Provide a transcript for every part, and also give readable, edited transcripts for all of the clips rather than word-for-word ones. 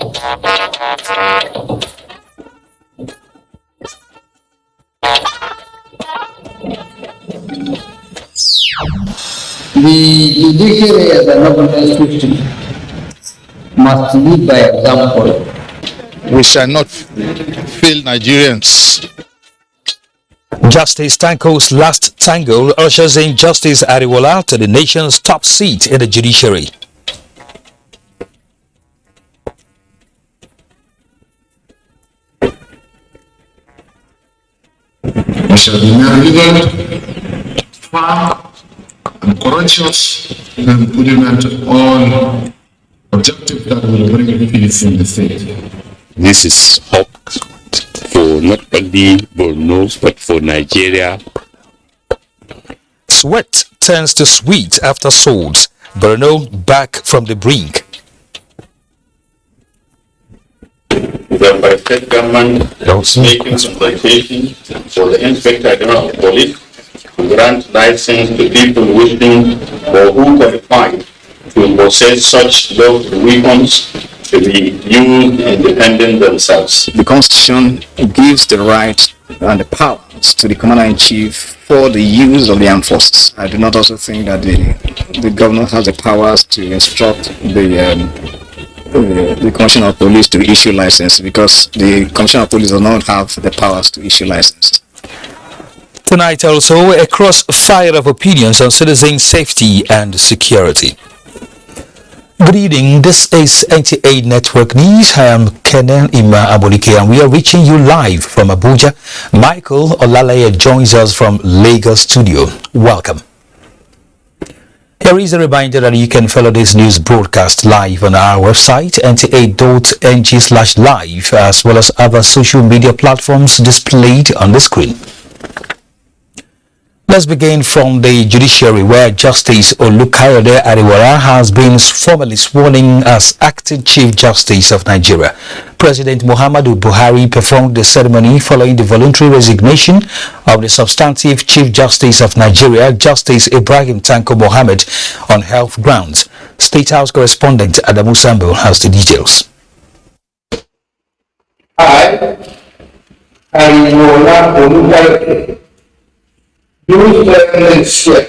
The judiciary as a government system must lead by example. We shall not fail Nigerians. Justice Tanko's last tango ushers in Justice Ariwola to the nation's top seat in the judiciary. We shall be vigilant, firm, and courageous in implement all objectives that will bring peace in the state. This is hope for not only Borno but for Nigeria. Sweat turns to sweet after swords. Borno back from the brink. The state government making application for the Inspector General of Police to grant license to people wishing or who qualify to possess such lawful weapons to be used and defending themselves. The Constitution gives the right and the powers to the Commander-in-Chief for the use of the armed forces. I do not also think that the governor has the powers to instruct the Commissioner of Police to issue license, because the Commissioner of Police does not have the powers to issue license. Tonight also, a crossfire of opinions on citizen safety and security. Good evening, this is NTA Network News. I am Kenan Ima Abolike and we are reaching you live from Abuja. Michael Olaleye joins us from Lagos studio. Welcome. Here is a reminder that you can follow this news broadcast live on our website nta.ng/live, as well as other social media platforms displayed on the screen. Let's begin from the judiciary, where Justice Olukayode Ariwola has been formally sworn in as acting Chief Justice of Nigeria. President Muhammadu Buhari performed the ceremony following the voluntary resignation of the substantive Chief Justice of Nigeria, Justice Ibrahim Tanko Mohammed, on health grounds. State House correspondent Adamu Sambo has the details. I, Ariwola Olukayode, do solemnly swear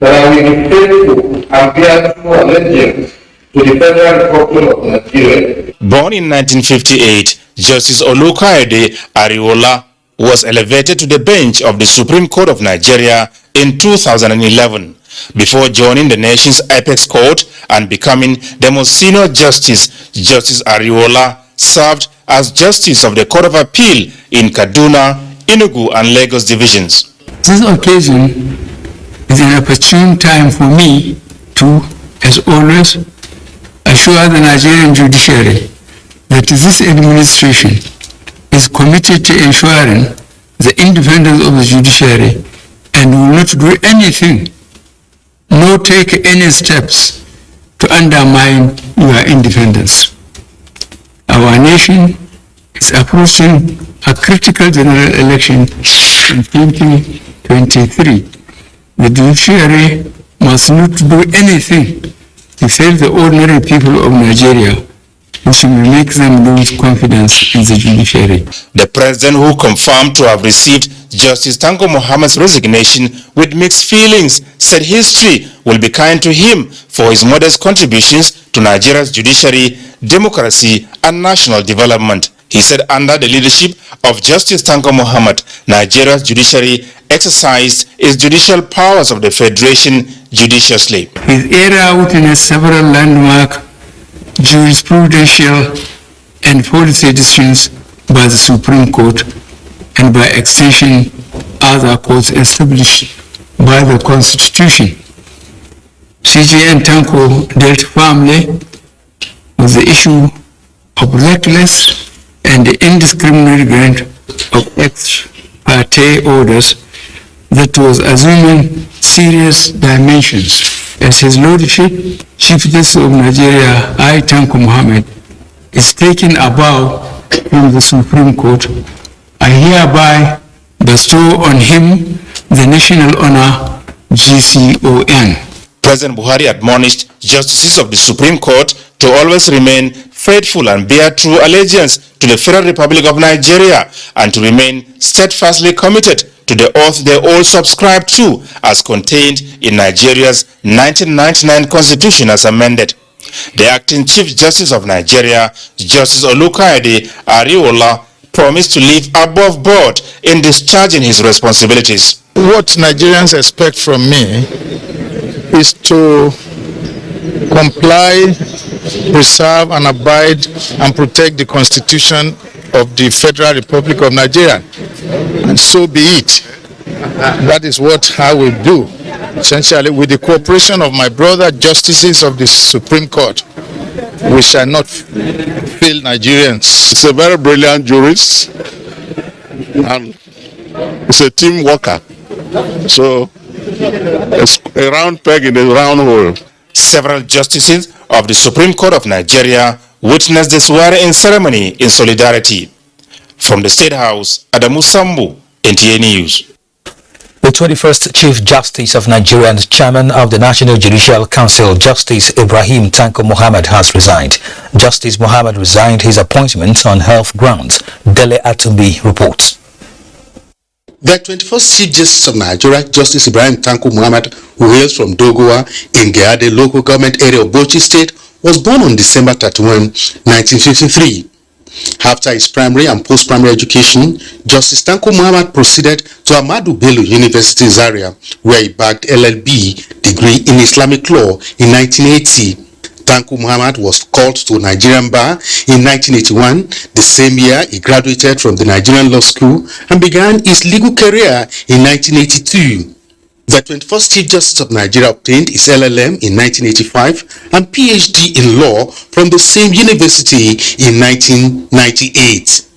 that I will be faithful and bear true allegiance to the Federal Republic of Nigeria. Born in 1958, Justice Olukayode Ariwola was elevated to the bench of the Supreme Court of Nigeria in 2011. Before joining the nation's apex court and becoming the most senior justice, Justice Ariwola served as Justice of the Court of Appeal in Kaduna, Enugu, and Lagos divisions. This occasion is an opportune time for me to, as always, assure the Nigerian judiciary that this administration is committed to ensuring the independence of the judiciary and will not do anything, nor take any steps to undermine your independence. Our nation is approaching a critical general election in 2023. The judiciary must not do anything to fail the ordinary people of Nigeria, which will make them lose confidence in the judiciary. The president, who confirmed to have received Justice Tanko Mohammed's resignation with mixed feelings, said history will be kind to him for his modest contributions to Nigeria's judiciary, democracy, and national development. He said under the leadership of Justice Tanko Mohammed, Nigeria's judiciary exercised its judicial powers of the Federation judiciously. His era witnessed several landmark jurisprudential and policy decisions by the Supreme Court and by extension other courts established by the Constitution. CJN Tanko dealt firmly with the issue of reckless and indiscriminate grant of ex parte orders that was assuming serious dimensions. As His Lordship, Chief Justice of Nigeria, I, Tanko Mohammed, is taking a bow from the Supreme Court, I hereby bestow on him the national honor GCON. President Buhari admonished justices of the Supreme Court to always remain faithful and bear true allegiance to the Federal Republic of Nigeria and to remain steadfastly committed to the oath they all subscribe to as contained in Nigeria's 1999 Constitution as amended. The acting Chief Justice of Nigeria, Justice Olukaide Ariola, promised to live above board in discharging his responsibilities. What Nigerians expect from me is to comply, preserve and abide and protect the Constitution of the Federal Republic of Nigeria. And so be it. That is what I will do. Essentially, with the cooperation of my brother justices of the Supreme Court, we shall not fail Nigerians. It's a very brilliant jurist and it's a team worker. So it's a round peg in a round hole. Several justices of the Supreme Court of Nigeria witnessed the swearing-in ceremony in solidarity. From the State House, Adamu Sambu, NTA News. The 21st Chief Justice of Nigeria and Chairman of the National Judicial Council, Justice Ibrahim Tanko Muhammad, has resigned. Justice Muhammad resigned his appointment on health grounds. Dele Atumbi reports. The 21st Chief Justice of Nigeria, Justice Ibrahim Tanko Muhammad, who hails from Dogowa in Geade local government area of Bauchi State, was born on December 31, 1953. After his primary and post-primary education, Justice Tanko Muhammad proceeded to Ahmadu Bello University Zaria, where he bagged LLB degree in Islamic law in 1980. Tanko Muhammad was called to Nigerian bar in 1981. The same year, he graduated from the Nigerian Law School and began his legal career in 1982. The 21st Chief Justice of Nigeria obtained his LLM in 1985 and PhD in law from the same university in 1998.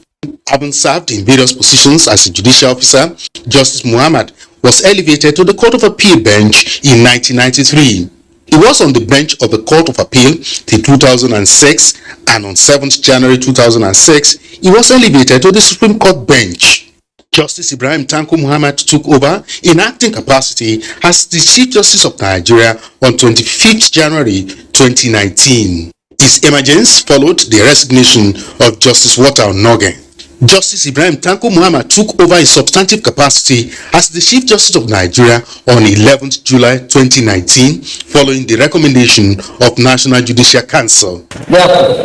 Having served in various positions as a judicial officer, Justice Muhammad was elevated to the Court of Appeal bench in 1993. He was on the bench of the Court of Appeal till 2006, and on 7th January 2006, he was elevated to the Supreme Court bench. Justice Ibrahim Tanko Muhammad took over in acting capacity as the Chief Justice of Nigeria on 25th January 2019. His emergence followed the resignation of Justice Walter Onoge. Justice Ibrahim Tanko Muhammad took over his substantive capacity as the Chief Justice of Nigeria on 11th July 2019, following the recommendation of National Judicial Council. Therefore,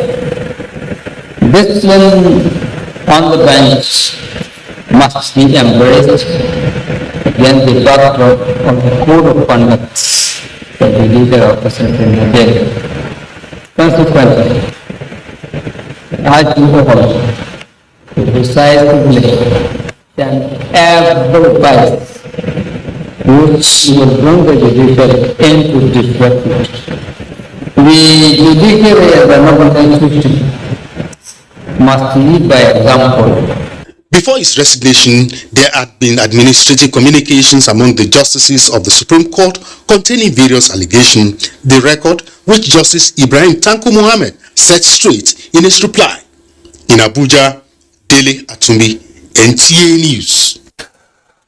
this one on the bench must be embraced against the backdrop of the code of conduct for the leader of the Central Nigeria. Consequently, I do hold the precise privilege and every vice which will bring the judiciary into disrepute. The judiciary as a noble institution must lead by example. Before his resignation, there had been administrative communications among the justices of the Supreme Court containing various allegations, the record which Justice Ibrahim Tanko Muhammad set straight in his reply. In Abuja, Dele Atumbi, NTA News.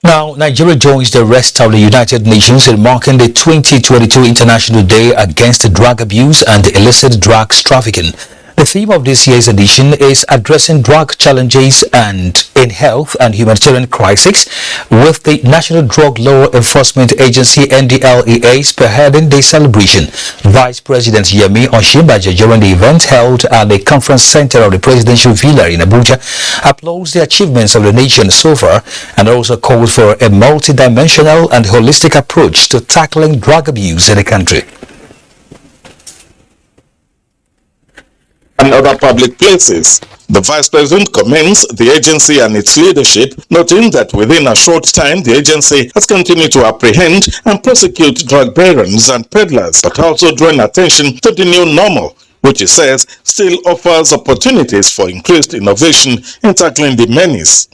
Now, Nigeria joins the rest of the United Nations in marking the 2022 International Day Against Drug Abuse and Illicit Drugs Trafficking. The theme of this year's edition is addressing drug challenges and in health and humanitarian crises, with the National Drug Law Enforcement Agency NDLEA spearheading the celebration. Vice President Yemi Osinbajo, during the event held at the conference center of the Presidential Villa in Abuja, applauds the achievements of the nation so far and also called for a multidimensional and holistic approach to tackling drug abuse in the country. And other public places. The Vice President commends the agency and its leadership, noting that within a short time the agency has continued to apprehend and prosecute drug barons and peddlers, but also drawing attention to the new normal, which he says still offers opportunities for increased innovation in tackling the menace.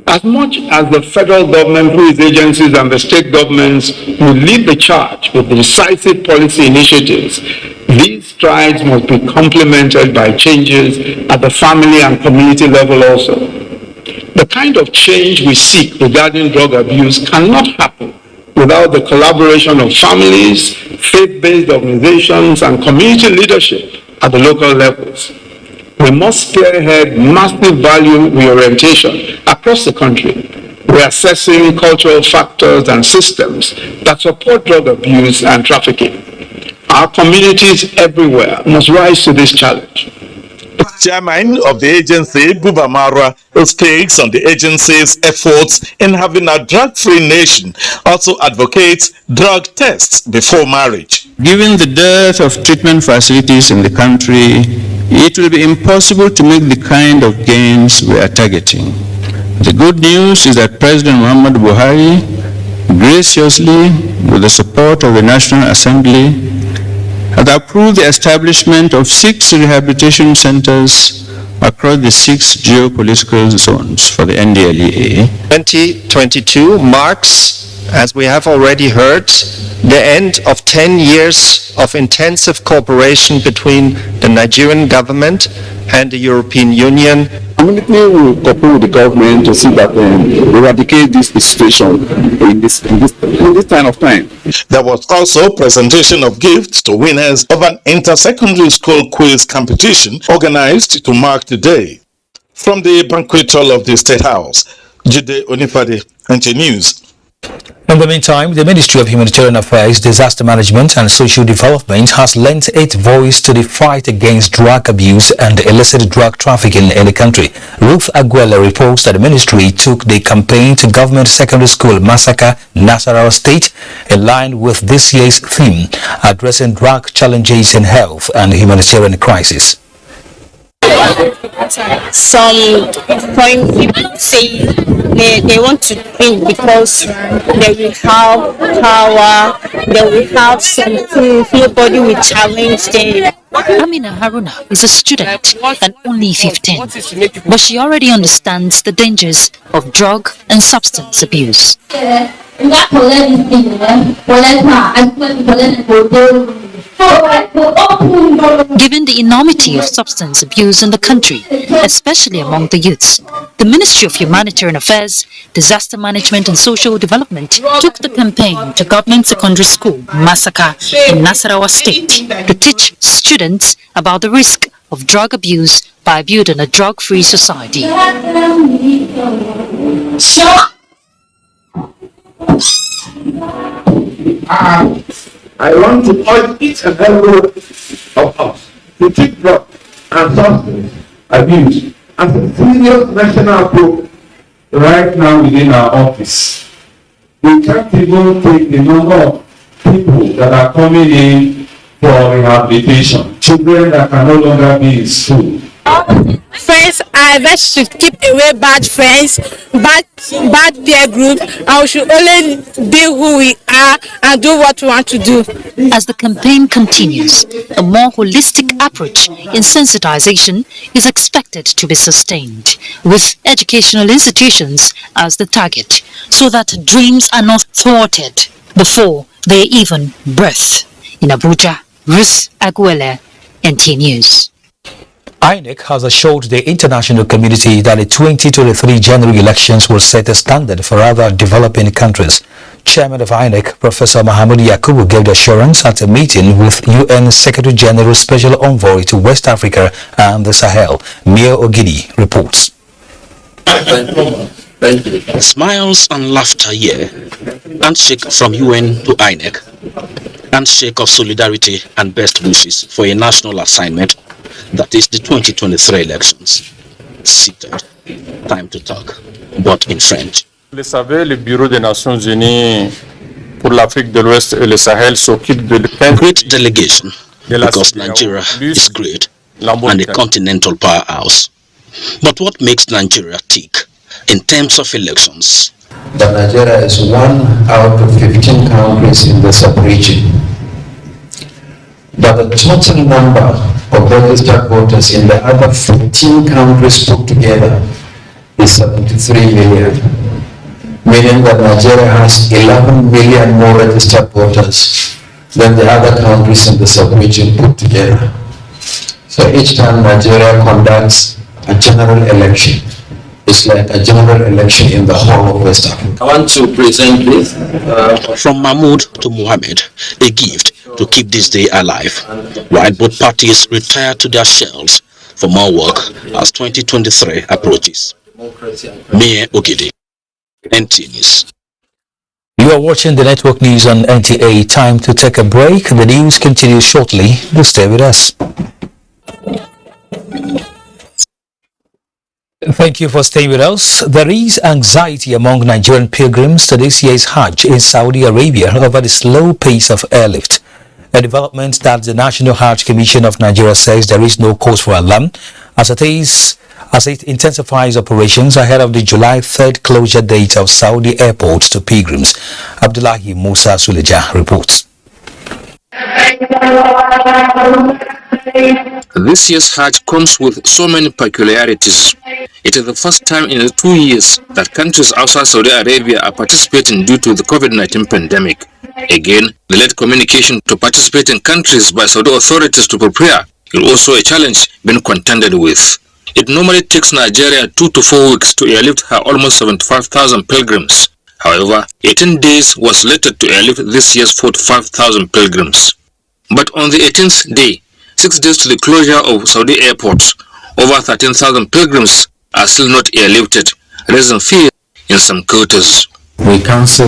As much as the federal government, through its agencies, and the state governments will lead the charge with decisive policy initiatives, these strides must be complemented by changes at the family and community level also. The kind of change we seek regarding drug abuse cannot happen without the collaboration of families, faith-based organizations, and community leadership. at the local levels. We must spearhead massive value reorientation across the country, reassessing cultural factors and systems that support drug abuse and trafficking. Our communities everywhere must rise to this challenge. Chairman of the agency, Buba Marwa, who speaks on the agency's efforts in having a drug-free nation, also advocates drug tests before marriage. Given the dearth of treatment facilities in the country, it will be impossible to make the kind of gains we are targeting. The good news is that President Muhammad Buhari, graciously, with the support of the National Assembly, has approved the establishment of 6 rehabilitation centers across the 6 geopolitical zones for the NDLEA. 2022 marks, as we have already heard, the end of 10 years of intensive cooperation between the Nigerian government and the European Union. The community will cooperate with the government to see that we eradicate this situation in this kind of time. There was also presentation of gifts to winners of an inter-secondary school quiz competition organized to mark the day. From the banquet hall of the State House, Jide Onifade, NTA News. In the meantime, the Ministry of Humanitarian Affairs, Disaster Management and Social Development has lent its voice to the fight against drug abuse and illicit drug trafficking in the country. Ruth Aguela reports that the ministry took the campaign to Government Secondary School Massacre, Nasarawa State, in line with this year's theme, addressing drug challenges in health and humanitarian crisis. Some point people say they want to win because they will have power, they will have something nobody will challenge them. Amina Haruna is a student and only 15, but she already understands the dangers of drug and substance abuse. Given the enormity of substance abuse in the country, especially among the youths, the Ministry of Humanitarian Affairs, Disaster Management and Social Development took the campaign to Government Secondary School Massacre in Nasarawa State to teach students about the risk of drug abuse by building a drug-free society. I want to urge each and every one of us to take drug and substance abuse as a serious national problem right now within our office. We can't even take the number of people that are coming in for rehabilitation, children that can no longer be in school. Friends, I advise you to keep away bad friends, bad peer group, and we should only be who we are and do what we want to do. As the campaign continues, a more holistic approach in sensitization is expected to be sustained, with educational institutions as the target, so that dreams are not thwarted before they even birth. In Abuja, Ruth Aguele, NTA News. INEC has assured the international community that the 2023 General elections will set a standard for other developing countries. Chairman of INEC, Professor Mahamudu Yakubu, gave the assurance at a meeting with UN Secretary General Special Envoy to West Africa and the Sahel. Mia Ogidi reports. Smiles and laughter here. Handshake from UN to INEC. Handshake of solidarity and best wishes for a national assignment. That is the 2023 elections. Seated. Time to talk, but in French. Vous le savez, le Bureau des Nations Unies pour l'Afrique de l'Ouest et le Sahel s'occupe de great delegation, because Nigeria is great and a continental powerhouse. But what makes Nigeria tick in terms of elections? That Nigeria is 1 out of 15 countries in the sub-region. But the total number of registered voters in the other 14 countries put together is 73 million, meaning that Nigeria has 11 million more registered voters than the other countries in the sub-region put together. So each time Nigeria conducts a general election, it's like a general election in the whole of West Africa. I want to present this from Mahmoud to Mohammed, a gift to keep this day alive, while both parties retire to their shells for more work as 2023 approaches. Mie Ogidi, NTA News. You are watching the network news on NTA. Time to take a break. The news continues shortly. Do stay with us. Thank you for staying with us. There is anxiety among Nigerian pilgrims to this year's Hajj in Saudi Arabia over the slow pace of airlift. A development that the National Hajj Commission of Nigeria says there is no cause for alarm as it intensifies operations ahead of the July 3rd closure date of Saudi airports to pilgrims. Abdullahi Musa Suleja reports. This year's Hajj comes with so many peculiarities. It is the first time in 2 years that countries outside Saudi Arabia are participating due to the COVID-19 pandemic. Again, the late communication to participate in countries by Saudi authorities to prepare is also a challenge being contended with. It normally takes Nigeria 2 to 4 weeks to airlift her almost 75,000 pilgrims. However, 18 days was selected to airlift this year's 45,000 pilgrims. But on the 18th day, 6 days to the closure of Saudi airports, over 13,000 pilgrims are still not airlifted, raising fear in some quarters. We cancel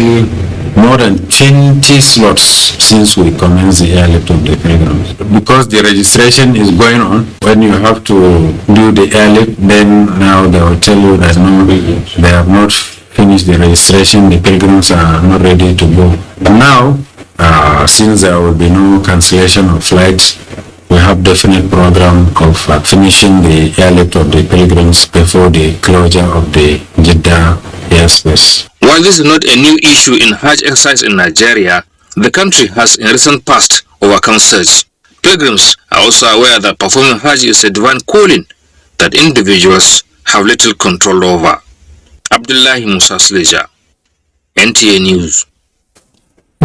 more than 20 slots since we commenced the airlift of the pilgrims. Because the registration is going on, when you have to do the airlift, then now they will tell you that no, they have not finished the registration, the pilgrims are not ready to go. But now, since there will be no cancellation of flights, we have definite program of finishing the airlift of the pilgrims before the closure of the Jeddah airspace. While this is not a new issue in Hajj exercise in Nigeria, the country has in recent past overcome such. Pilgrims are also aware that performing Hajj is a divine calling that individuals have little control over. Abdullahi Musa Sleja, NTA News.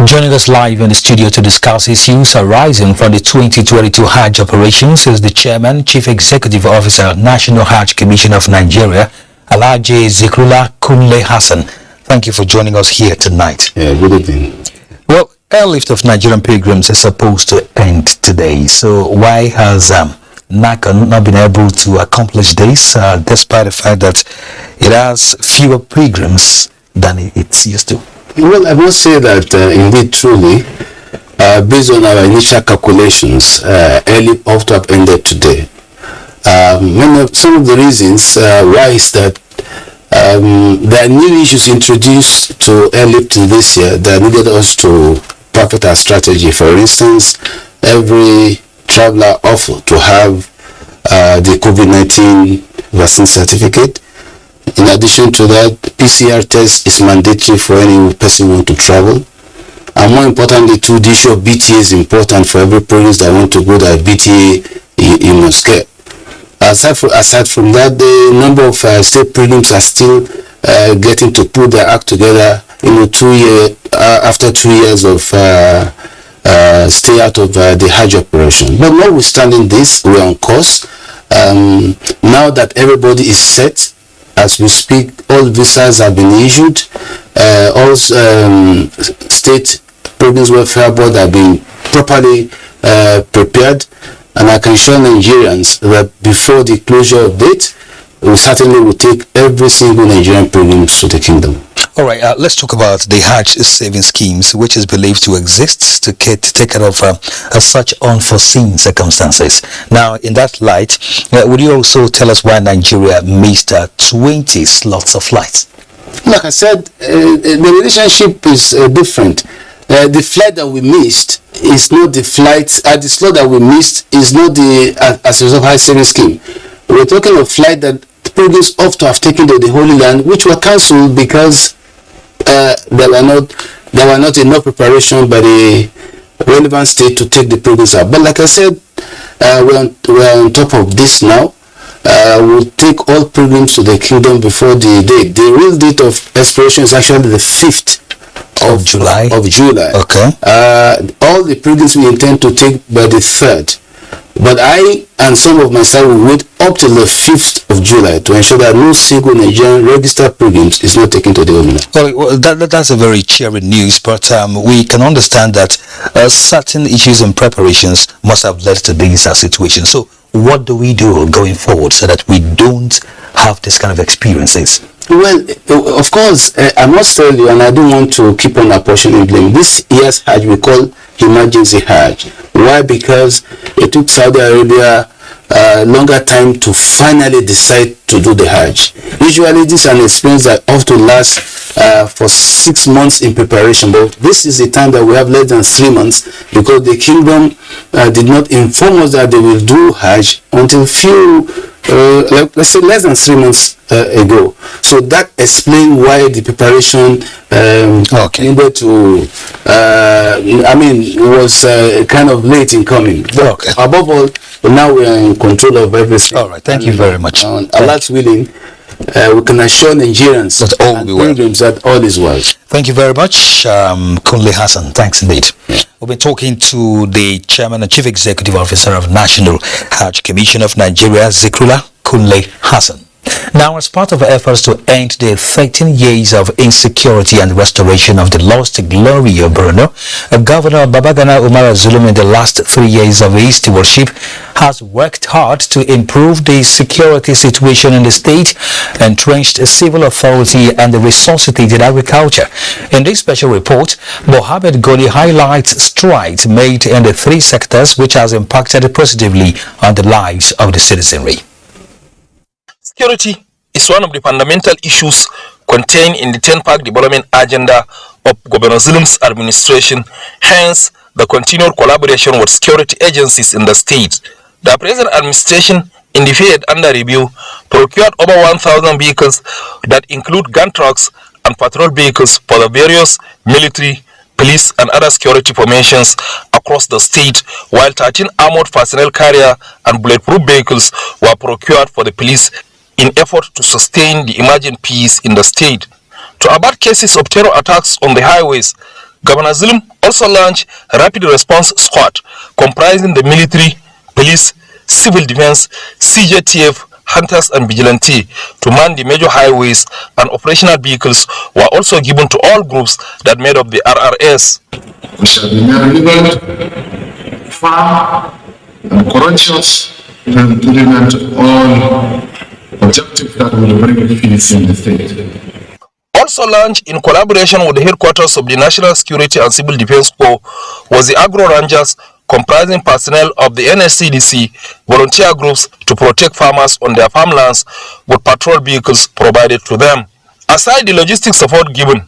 Joining us live in the studio to discuss issues arising from the 2022 Hajj operations is the Chairman, Chief Executive Officer, National Hajj Commission of Nigeria, Alhaji Zikrullah Kunle Hassan. Thank you for joining us here tonight. Good evening. Well, airlift of Nigerian pilgrims is supposed to end today. So why has NACON not been able to accomplish this, despite the fact that it has fewer pilgrims than it used to? Well, I must say that indeed, truly, based on our initial calculations, airlift ought to have ended today. Some of the reasons why is that there are new issues introduced to airlift this year that needed us to perfect our strategy. For instance, every traveler offered to have the COVID-19 vaccine certificate. In addition to that, PCR test is mandatory for any person who wants to travel. And more importantly, too, the issue of BTA is important for every province that want to go. That BTA you must get. Aside from that, the number of state pilgrims are still getting to put their act together. After 2 years of stay out of the Hajj operation. But notwithstanding this, we are on course. Now that everybody is set, as we speak, all visas have been issued. All state province welfare board have been properly prepared. And I can assure Nigerians that before the closure of date, we certainly will take every single Nigerian pilgrim to the kingdom. All right, let's talk about the Hajj saving schemes, which is believed to exist to take care of such unforeseen circumstances. Now, in that light, would you also tell us why Nigeria missed 20 slots of flights? Like I said, the relationship is different. The flight that we missed is not the flight. The slot that we missed is not the as a result of Hajj saving scheme. We're talking of flight that the pilgrims ought to have taken to the Holy Land, which were cancelled because there were not enough preparation by the relevant state to take the pilgrims out. But like I said, we're on top of this now. We'll take all pilgrims to the kingdom before the date. The real date of expiration is actually the 5th of July. Okay. All the pilgrims we intend to take by the 3rd. But I and some of my staff will wait up till the 5th of July to ensure that no single Nigerian registered pilgrims is not taken to the Holy Land. Well, that's a very cheering news, but we can understand that certain issues and preparations must have led to this situation. So what do we do going forward so that we don't have this kind of experiences? Well, of course, I must tell you, and I don't want to keep on apportioning blame. This year's Hajj we call emergency Hajj. Why? Because it took Saudi Arabia longer time to finally decide to do the Hajj. Usually this is an experience that often lasts for 6 months in preparation, but this is the time that we have less than 3 months because the kingdom did not inform us that they will do Hajj until let's say less than 3 months ago. So that explains why the preparation needed to was kind of late in coming. But above all, now we are in control of everything. All right, thank you very much. Allah's willing, we can assure Nigerians that all will pilgrims that all is well. Thank you very much, Kunle Hassan. Thanks indeed. We've been talking to the Chairman and Chief Executive Officer of National Hajj Commission of Nigeria, Zikrullah Kunle Hassan. Now, as part of efforts to end the 13 years of insecurity and restoration of the lost glory of Borno, Governor Babagana Umar Zulum in the last 3 years of his stewardship has worked hard to improve the security situation in the state, entrenched civil authority and resuscitated agriculture. In this special report, Mohamed Goni highlights strides made in the 3 sectors which has impacted positively on the lives of the citizenry. Security is one of the fundamental issues contained in the 10-Park Development Agenda of Governor Zulum's administration, hence the continued collaboration with security agencies in the state. The present administration, in the period under review, procured over 1,000 vehicles that include gun trucks and patrol vehicles for the various military, police and other security formations across the state, while 13 armored personnel carrier and bulletproof vehicles were procured for the police in effort to sustain the emerging peace in the state. To avert cases of terror attacks on the highways, Governor Zulum also launched a rapid response squad comprising the military, police, civil defense, CJTF, hunters and vigilante to man the major highways, and operational vehicles were also given to all groups that made up the RRS. We shall be relevant, firm and courageous to implement all objectives that will bring peace in the state. Also launched in collaboration with the headquarters of the National Security and Civil Defense Corps was the Agro Rangers, comprising personnel of the NSCDC, volunteer groups to protect farmers on their farmlands with patrol vehicles provided to them. Aside the logistic support given,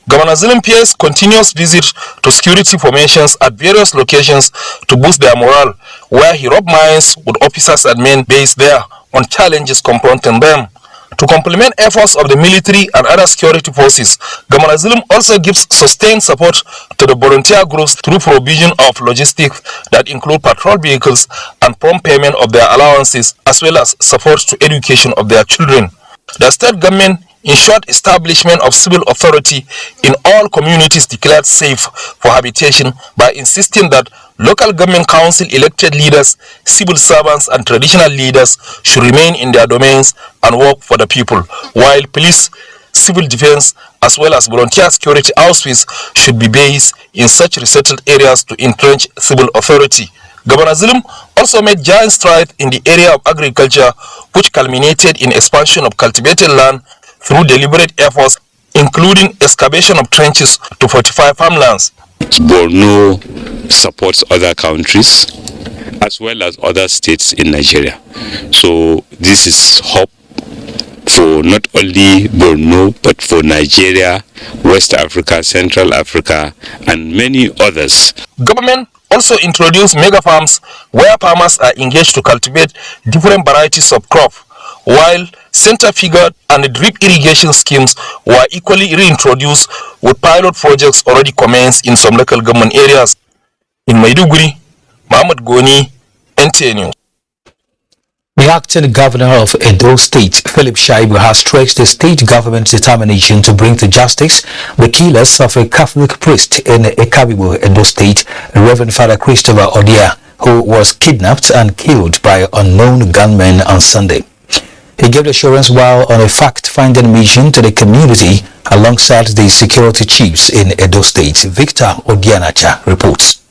Governor Zulum pays continuous visits to security formations at various locations to boost their morale, where he rubbed minds with officers and men based there on challenges confronting them. To complement efforts of the military and other security forces, Governor Zulum also gives sustained support to the volunteer groups through provision of logistics that include patrol vehicles and prompt payment of their allowances, as well as support to education of their children. The state government ensured establishment of civil authority in all communities declared safe for habitation by insisting that local government council elected leaders, civil servants and traditional leaders should remain in their domains and work for the people, while police, civil defense as well as volunteer security outfits should be based in such resettled areas to entrench civil authority. Governor Zulum also made giant strides in the area of agriculture, which culminated in expansion of cultivated land through deliberate efforts, including excavation of trenches to fortify farmlands. Borno supports other countries as well as other states in Nigeria. So this is hope for not only Borno but for Nigeria, West Africa, Central Africa and many others. Government also introduced mega farms where farmers are engaged to cultivate different varieties of crop, while center figure and drip irrigation schemes were equally reintroduced, with pilot projects already commenced in some local government areas. In Maiduguri, Mohamed Goni, NTA News. The acting governor of Edo State, Philip Shaibu, has stressed the state government's determination to bring to justice the killers of a Catholic priest in Ekabibu, Edo State, Reverend Father Christopher Odia, who was kidnapped and killed by unknown gunmen on Sunday. He gave assurance while on a fact-finding mission to the community alongside the security chiefs in Edo State. Victor Odianacha reports.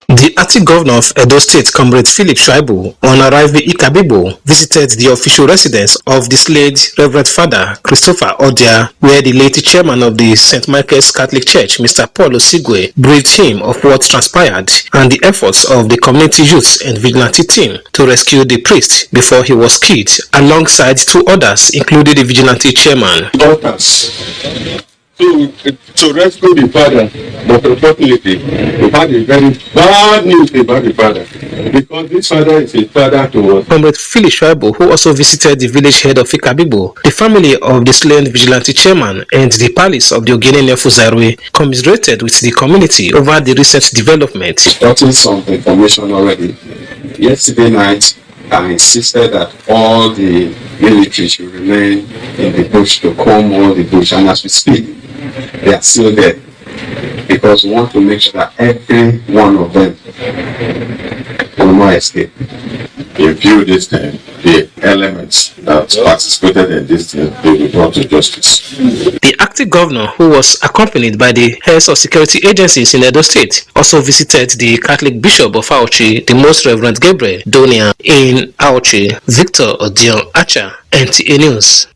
The acting governor of Edo State, Comrade Philip Shaibu, on arriving in Ikabibo, visited the official residence of the slain Reverend Father Christopher Odia, where the late chairman of the St. Michael's Catholic Church, Mr. Paul Osigwe, briefed him of what transpired and the efforts of the community youths and vigilante team to rescue the priest before he was killed, alongside two others, including the vigilante chairman. To rescue the father, but unfortunately, we had a very bad news about the father, because this father is a father to us. Comrade Philip Shaibu, who also visited the village head of Ikabibo, the family of the slain vigilante chairman, and the palace of the Ogene Nefu Zairwe, commiserated with the community over the recent development. Gotten some information already. Yesterday night, I insisted that all the military should remain in the bush to comb all the bush, and as we speak, they are still there, because we want to make sure that every one of them will not escape. In view this time, the elements that participated in this thing, they will be brought to justice. The acting governor, who was accompanied by the heads of security agencies in Edo State, also visited the Catholic Bishop of Auchi, the Most Reverend Gabriel Donia in Auchi. Victor Odion Acha, NTA News.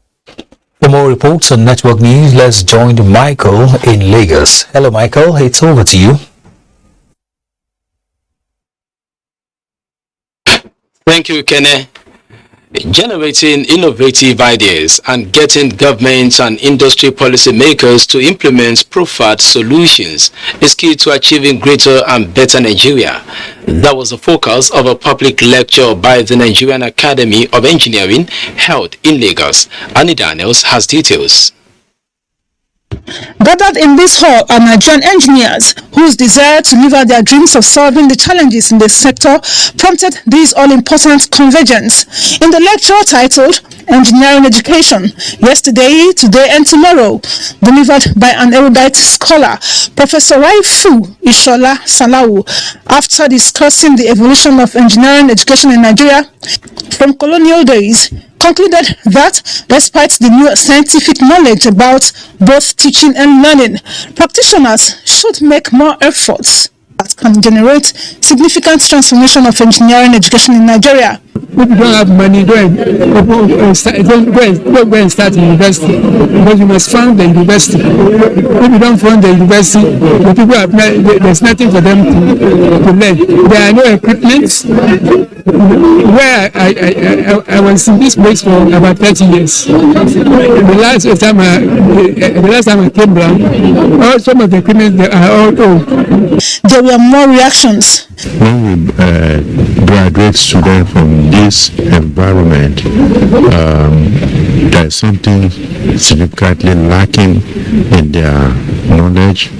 For more reports on Network News, let's join Michael in Lagos. Hello, Michael. It's over to you. Thank you, Kene. Generating innovative ideas and getting governments and industry policymakers to implement preferred solutions is key to achieving greater and better Nigeria. That was the focus of a public lecture by the Nigerian Academy of Engineering held in Lagos. Annie Daniels has details. Gathered in this hall are Nigerian engineers whose desire to live out their dreams of solving the challenges in the sector prompted this all-important convergence. In the lecture titled Engineering Education, Yesterday, Today and Tomorrow, delivered by an erudite scholar, Professor Raifu Ishola Salawu, after discussing the evolution of engineering education in Nigeria from colonial days, concluded that despite the new scientific knowledge about both teaching and learning, practitioners should make more efforts that can generate significant transformation of engineering education in Nigeria. If you don't have money, go and start university, because you must fund the university. If you don't fund the university, the people have there's nothing for them to learn. There are no equipment. Where I was in this place for about 30 years. The last time I came down, some of the equipment are all old. There were more reactions. When we graduate students from this environment, there is something significantly lacking in their knowledge,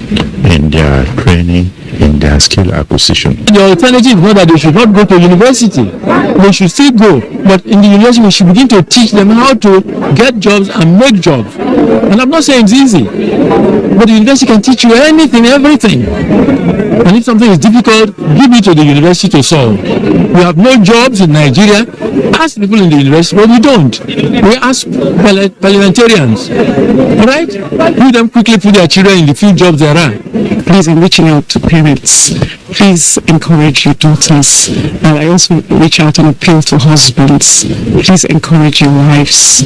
in their training, in their skill acquisition. The alternative is not that they should not go to university. They should still go, but in the university we should begin to teach them how to get jobs and make jobs. And I'm not saying it's easy, but the university can teach you anything, everything. And if something is difficult, give it to the university to solve. We have no jobs in Nigeria. Ask people in the university, but we don't. We ask parliamentarians. All right? Let them quickly put their children in the few jobs there are. Please, I'm reaching out to parents. Please encourage your daughters. And I also reach out and appeal to husbands. Please encourage your wives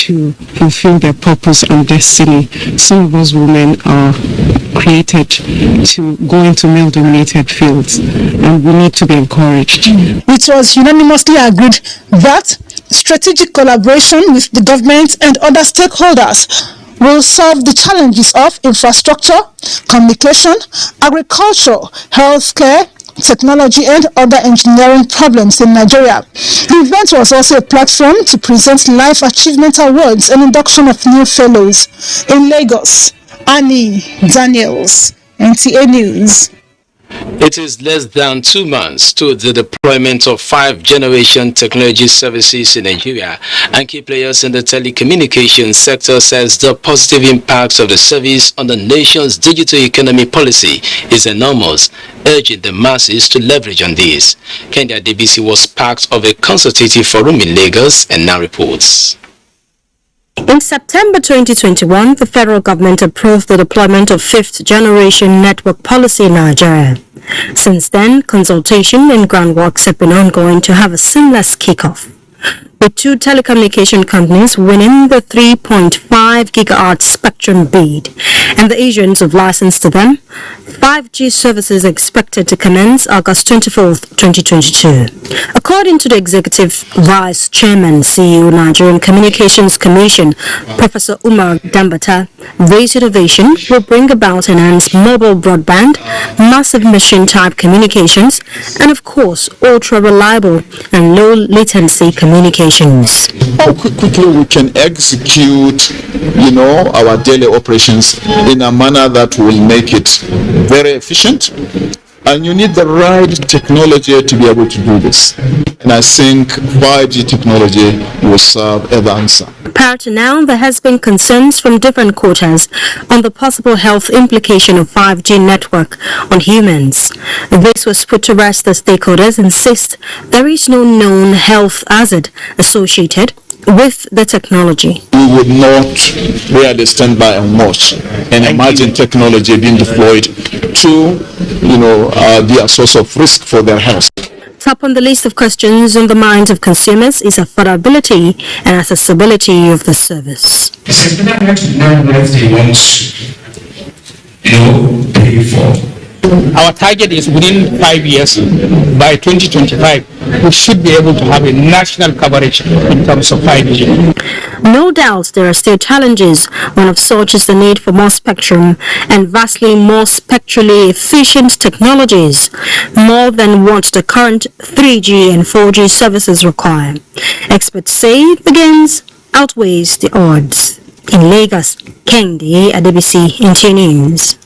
to fulfill their purpose and destiny. Some of us women are created to go into male-dominated fields, and we need to be encouraged. It was unanimously agreed that strategic collaboration with the government and other stakeholders will solve the challenges of infrastructure, communication, agriculture, healthcare, technology and other engineering problems in Nigeria. The event was also a platform to present life achievement awards and induction of new fellows. In Lagos, Annie Daniels, NTA News. It is less than 2 months to the deployment of 5G technology services in Nigeria, and key players in the telecommunications sector says the positive impact of the service on the nation's digital economy policy is enormous, urging the masses to leverage on this. Kenya DBC was part of a consultative forum in Lagos and now reports. In September 2021, the federal government approved the deployment of 5th generation network policy in Nigeria. Since then, consultation and groundworks have been ongoing to have a seamless kickoff, with 2 telecommunication companies winning the 3.5 gigahertz spectrum bid, and the agents of license to them. 5G services are expected to commence August 24, 2022. According to the Executive Vice Chairman, CEO, Nigerian Communications Commission, Professor Umar Dambata, this innovation will bring about enhanced mobile broadband, massive machine-type communications, and of course, ultra-reliable and low-latency communications. How quickly we can execute, our daily operations in a manner that will make it very efficient, and you need the right technology to be able to do this. And I think 5G technology will serve as the answer. Prior to now, there has been concerns from different quarters on the possible health implication of 5G network on humans. This was put to rest as stakeholders insist there is no known health hazard associated with the technology. We would not really stand by and watch and imagine technology being deployed to, be a source of risk for their health. Top on the list of questions on the minds of consumers is affordability and accessibility of the service. It's important to know what they want to, pay for. Our target is within 5 years, by 2025, we should be able to have a national coverage in terms of 5G. No doubt there are still challenges. One of such is the need for more spectrum and vastly more spectrally efficient technologies, more than what the current 3G and 4G services require. Experts say the gains outweighs the odds. In Lagos, Kendi Adebisi, NTA News.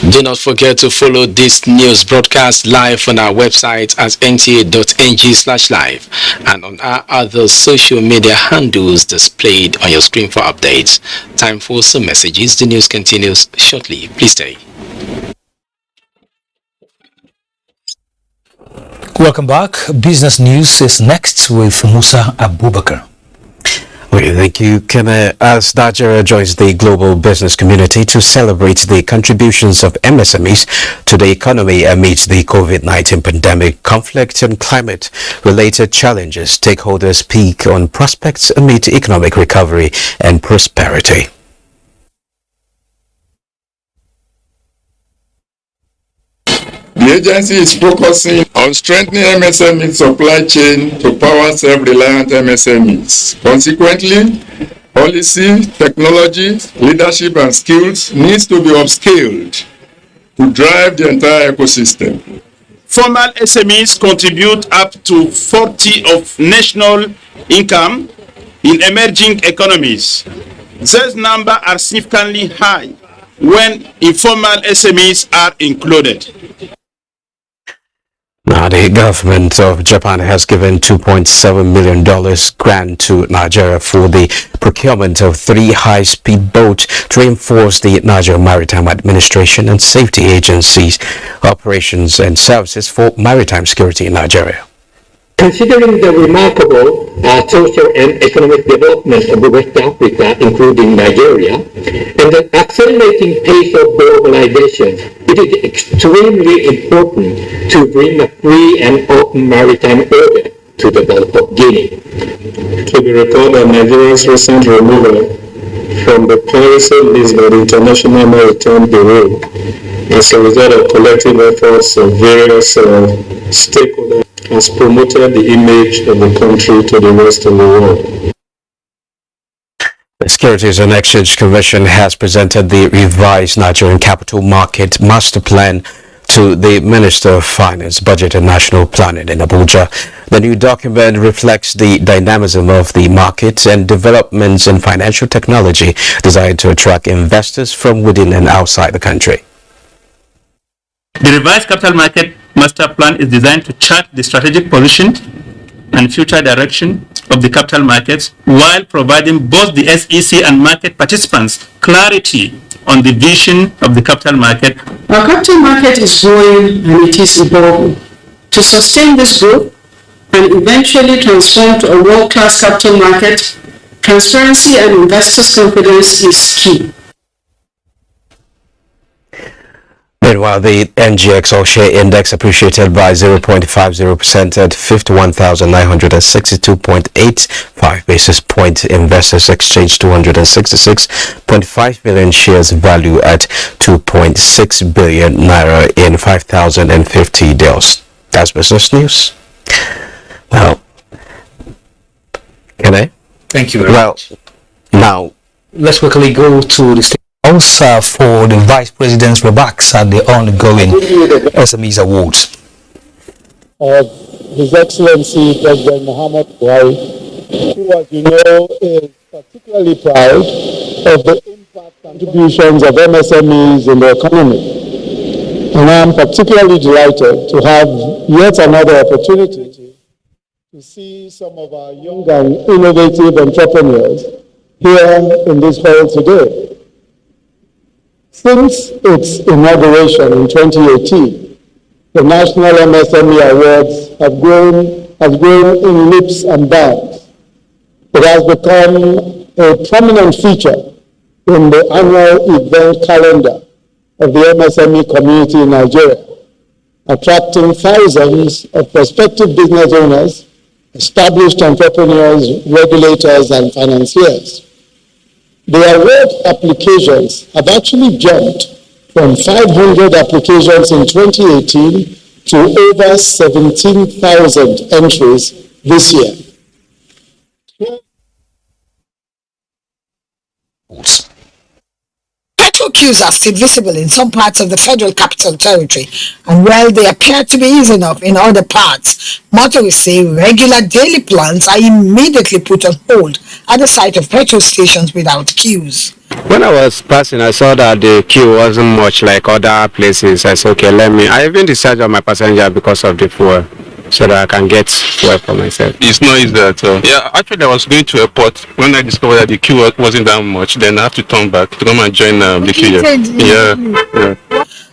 Do not forget to follow this news broadcast live on our website at nta.ng/live and on our other social media handles displayed on your screen for updates. Time for some messages. The news continues shortly. Please stay. Welcome back. Business News is next with Musa Abubakar. Okay, thank you, Keme. As Nigeria joins the global business community to celebrate the contributions of MSMEs to the economy amidst the COVID-19 pandemic, conflict and climate-related challenges, stakeholders speak on prospects amid economic recovery and prosperity. The agency is focusing on strengthening MSME supply chain to power self-reliant MSMEs. Consequently, policy, technology, leadership and skills needs to be upscaled to drive the entire ecosystem. Formal SMEs contribute up to 40% of national income in emerging economies. These numbers are significantly high when informal SMEs are included. Now, the government of Japan has given $2.7 million grant to Nigeria for the procurement of 3 high-speed boats to reinforce the Nigerian Maritime Administration and Safety Agency's operations and services for maritime security in Nigeria. Considering the remarkable social and economic development of West Africa, including Nigeria, and the accelerating pace of globalization, it is extremely important to bring a free and open maritime order to the Gulf of Guinea. To be recorded, Nigeria's recent removal from the Paris-Lisbon International Maritime Bureau as a result of collective efforts of various stakeholders has promoted the image of the country to the rest of the world. The Securities and Exchange Commission has presented the revised Nigerian Capital Market Master Plan to the Minister of Finance, Budget and National Planning in Abuja. The new document reflects the dynamism of the market and developments in financial technology designed to attract investors from within and outside the country. The revised capital market master plan is designed to chart the strategic position and future direction of the capital markets while providing both the SEC and market participants clarity on the vision of the capital market. Our capital market is growing and it is evolving. To sustain this growth and eventually transform to a world-class capital market, transparency and investors' confidence is key. Meanwhile, the NGX all-share index appreciated by 0.50% at 51,962.85 basis points. Investors exchanged 266.5 million shares value at 2.6 billion naira in 5,050 deals. That's business news. Now, can I? Thank you very much. Now, let's quickly go to the state also for the Vice President's remarks at the ongoing SMEs Awards. His Excellency President Muhammad Buhari, who, as you know, is particularly proud of the impact contributions of MSMEs in the economy. And I'm particularly delighted to have yet another opportunity to see some of our young and innovative entrepreneurs here in this hall today. Since its inauguration in 2018, the National MSME Awards have grown in leaps and bounds. It has become a prominent feature in the annual event calendar of the MSME community in Nigeria, attracting thousands of prospective business owners, established entrepreneurs, regulators, and financiers. The award applications have actually jumped from 500 applications in 2018 to over 17,000 entries this year. Petrol queues are still visible in some parts of the Federal Capital Territory, and while they appear to be easing up in other parts, motorists say regular daily plans are immediately put on hold at the site of petrol stations without queues. When I was passing, I saw that the queue wasn't much like other places. I said, okay, I even discharged my passenger because of the fuel, so that I can get fuel for myself. It's not easy at all. Yeah, actually I was going to a port when I discovered that the queue wasn't that much. Then I have to turn back to come and join the queue. Yeah.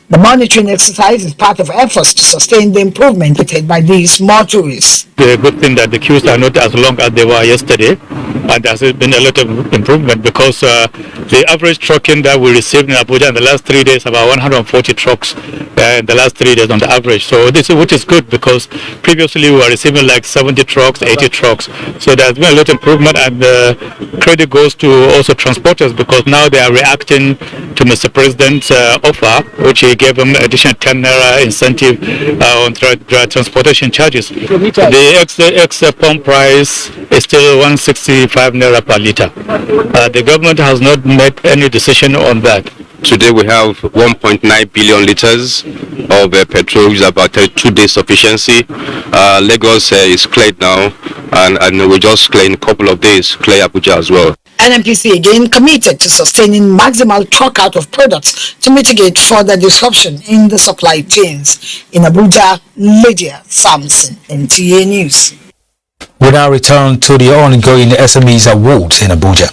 The monitoring exercise is part of efforts to sustain the improvement made by these motorists. The good thing that the queues are not as long as they were yesterday, and there's been a lot of improvement because the average trucking that we received in Abuja in the last 3 days, about 140 trucks in the last 3 days on the average. So this is which is good because previously we were receiving like 70 trucks, 80 trucks. So there's been a lot of improvement, and credit goes to also transporters because now they are reacting to Mr. President's offer, which he gave them additional 10 naira incentive on transportation charges. The ex-pump price is still 165 naira per litre. The government has not made any decision on that. Today we have 1.9 billion liters of petrol, which is about 2 days sufficiency. Lagos is cleared now, and we just clear in a couple of days, clear Abuja as well. NMPC again committed to sustaining maximal truck out of products to mitigate further disruption in the supply chains. In Abuja, Lydia Samson, NTA News. We now return to the ongoing SMEs Awards in Abuja.